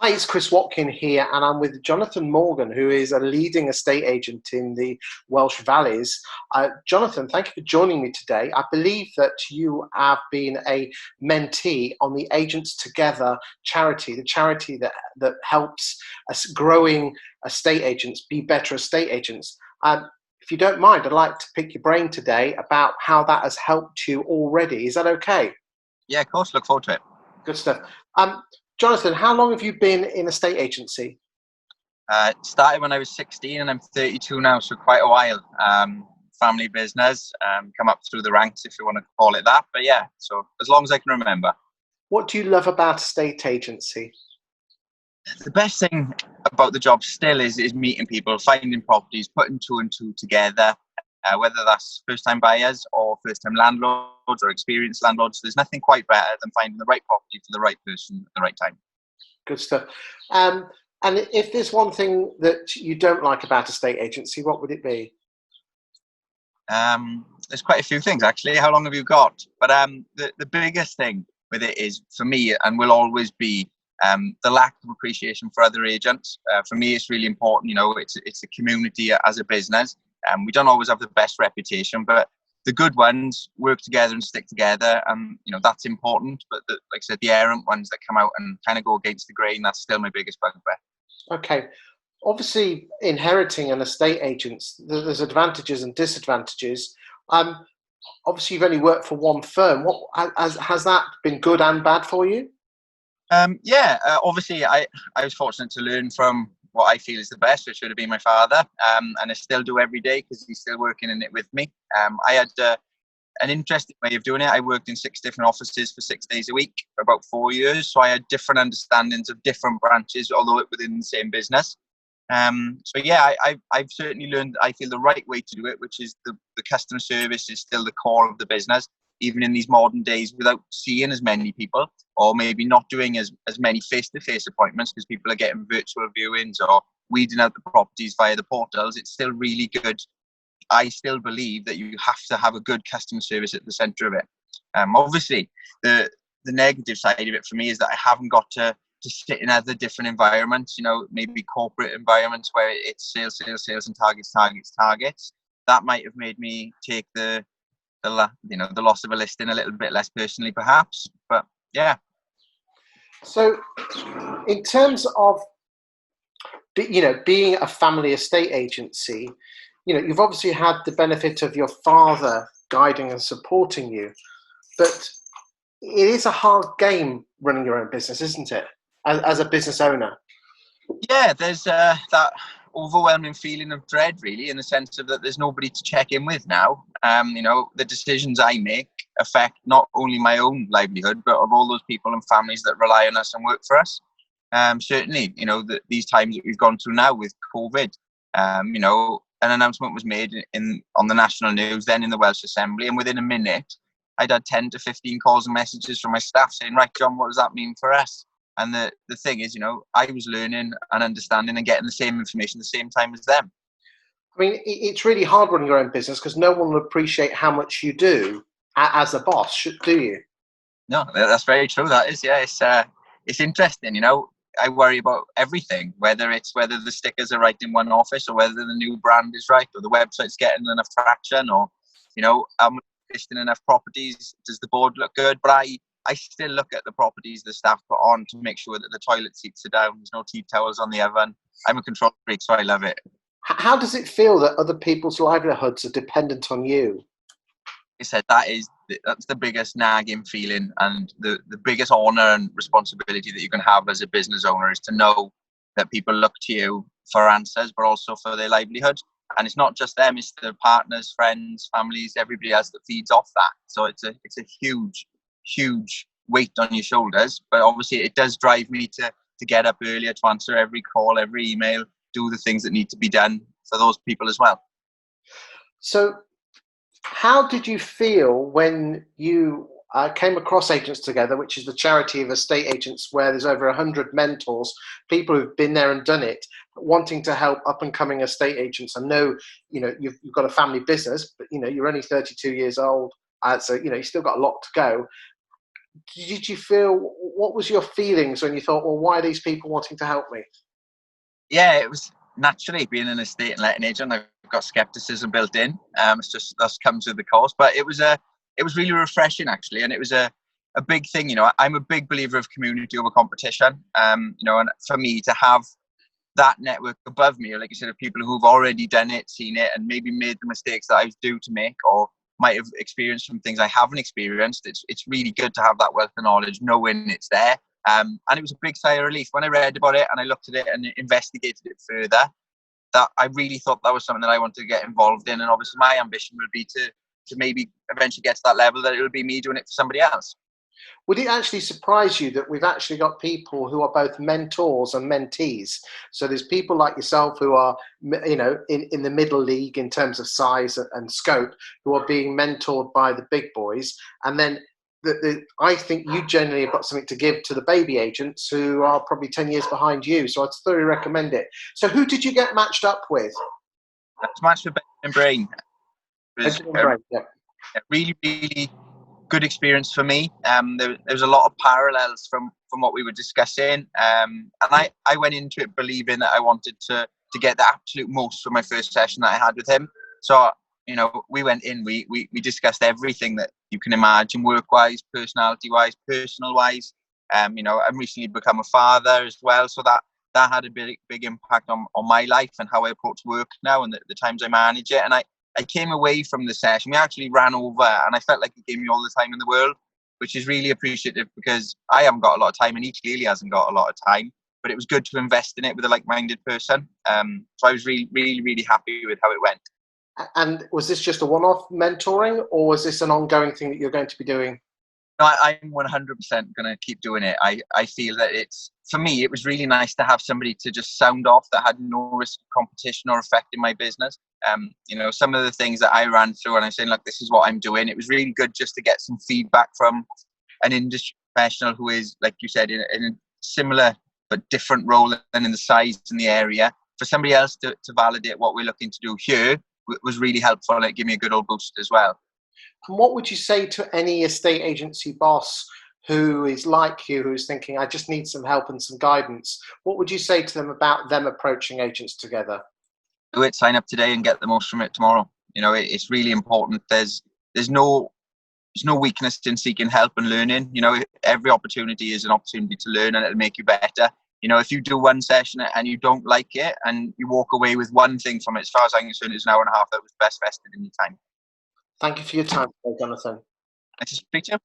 Hi, it's Chris Watkin here, and I'm with Jonathan Morgan, who is a leading estate agent in the Welsh Valleys. Jonathan, thank you for joining me today. I believe that you have been a mentee on the Agents Together charity, the charity that helps us growing estate agents be better estate agents. If you don't mind, I'd like to pick your brain today about how that has helped you already. Is that okay? Yeah, of course. Look forward to it. Good stuff. Jonathan, how long have you been in a estate agency? Started when I was 16 and I'm 32 now, so quite a while. Family business, come up through the ranks if you want to call it that. But yeah, so as long as I can remember. What do you love about estate agency? The best thing about the job still is meeting people, finding properties, putting two and two together, whether that's first-time buyers or first-time landlords or experienced landlords. There's nothing quite better than finding the right property for the right person at the right time. Good stuff. And if there's one thing that you don't like about estate agency, what would it be? There's quite a few things, actually. How long have you got? But the biggest thing with it is, for me, and will always be, the lack of appreciation for other agents. For me, it's really important. You know, it's a community as a business. We don't always have the best reputation, but the good ones work together and stick together, and you know that's important. But like I said, the errant ones that come out and kind of go against the grain, that's still my biggest bugbear. Okay. Obviously, inheriting an estate agent, there's advantages and disadvantages. Obviously, you've only worked for one firm. What has that been good and bad for you? Obviously, I was fortunate to learn from what I feel is the best, which would have been my father, and I still do every day because he's still working in it with me. I had an interesting way of doing it. I worked in 6 different offices for 6 days a week for about 4 years, so I had different understandings of different branches, although it within the same business. I've certainly learned, I feel, the right way to do it, which is the customer service is still the core of the business, even in these modern days, without seeing as many people, or maybe not doing as many face-to-face appointments because people are getting virtual viewings or weeding out the properties via the portals. It's still really good. I still believe that you have to have a good customer service at the centre of it. Obviously, the negative side of it for me is that I haven't got to sit in other different environments, you know, maybe corporate environments where it's sales and targets. That might have made me take the loss of a listing a little bit less personally, perhaps. But yeah. So, in terms of being a family estate agency, you've obviously had the benefit of your father guiding and supporting you, but it is a hard game running your own business, isn't it? As a business owner. Yeah, there's that overwhelming feeling of dread, really, in the sense of that there's nobody to check in with now. The decisions I make affect not only my own livelihood, but of all those people and families that rely on us and work for us. Certainly, these times that we've gone through now with COVID, an announcement was made on the national news, then in the Welsh Assembly, and within a minute, I'd had 10 to 15 calls and messages from my staff saying, right, John, what does that mean for us? And the thing is, I was learning and understanding and getting the same information at the same time as them. I mean, it's really hard running your own business because no one will appreciate how much you do as a boss, do you? No, that's very true. That is, yeah. It's interesting, I worry about everything, whether the stickers are right in one office or whether the new brand is right or the website's getting enough traction or, am I listing enough properties? Does the board look good? But I still look at the properties the staff put on to make sure that the toilet seats are down, there's no tea towels on the oven. I'm a control freak, so I love it. How does it feel that other people's livelihoods are dependent on you? I said that's the biggest nagging feeling, and the biggest honour and responsibility that you can have as a business owner is to know that people look to you for answers, but also for their livelihood. And it's not just them; it's their partners, friends, families, everybody else that feeds off that. So it's a huge weight on your shoulders, but obviously it does drive me to get up earlier, to answer every call, every email, do the things that need to be done for those people as well. So how did you feel when you came across Agents Together, which is the charity of estate agents where there's over 100 mentors, people who've been there and done it, wanting to help up and coming estate agents? I know, you've got a family business, but you're only 32 years old, so you've still got a lot to go. did you feel, what was your feelings when you thought, well, why are these people wanting to help me? Yeah, it was naturally being an estate and letting agent. I've got skepticism built in. It's just that's comes with the course. But it was really refreshing actually, and it was a big thing. You know, I'm a big believer of community over competition. You know, and for me to have that network above me, or like you said, of people who've already done it, seen it, and maybe made the mistakes that I was due to make, or might have experienced some things I haven't experienced. It's really good to have that wealth of knowledge, knowing it's there. And it was a big sigh of relief when I read about it and I looked at it and investigated it further. That I really thought that was something that I wanted to get involved in, and obviously my ambition would be to maybe eventually get to that level that it would be me doing it for somebody else. Would it actually surprise you that we've actually got people who are both mentors and mentees? So there's people like yourself who are, you know, in the middle league in terms of size and scope, who are being mentored by the big boys. And then I think you generally have got something to give to the baby agents who are probably 10 years behind you. So I'd thoroughly recommend it. So who did you get matched up with? That's matched with Ben and Brain. It was really, really good experience for me. There was a lot of parallels from what we were discussing, and I went into it believing that I wanted to get the absolute most from my first session that I had with him. So, you know, we went in, we discussed everything that you can imagine, work-wise, personality-wise, personal-wise. You know, I've recently become a father as well, so that had a big impact on my life and how I approach work now and the times I manage it. And I came away from the session, we actually ran over, and I felt like he gave me all the time in the world, which is really appreciative because I haven't got a lot of time and he clearly hasn't got a lot of time, but it was good to invest in it with a like-minded person. So I was really, really, really happy with how it went. And was this just a one-off mentoring, or was this an ongoing thing that you're going to be doing? No, I'm 100% going to keep doing it. I feel that for me, it was really nice to have somebody to just sound off that had no risk of competition or affecting my business. You know, some of the things that I ran through and I'm saying, look, this is what I'm doing. It was really good just to get some feedback from an industry professional who is, like you said, in a similar but different role than in the size and the area. For somebody else to validate what we're looking to do here was really helpful. It gave me a good old boost as well. And what would you say to any estate agency boss who is like you, who's thinking, I just need some help and some guidance? What would you say to them about them approaching agents together? Do it, sign up today and get the most from it tomorrow. You know, it's really important. There's no weakness in seeking help and learning. You know, every opportunity is an opportunity to learn and it'll make you better. You know, if you do one session and you don't like it and you walk away with one thing from it, as far as I'm concerned, it's an hour and a half that was best vested in your time. Thank you for your time today, Jonathan. Nice to speak to you.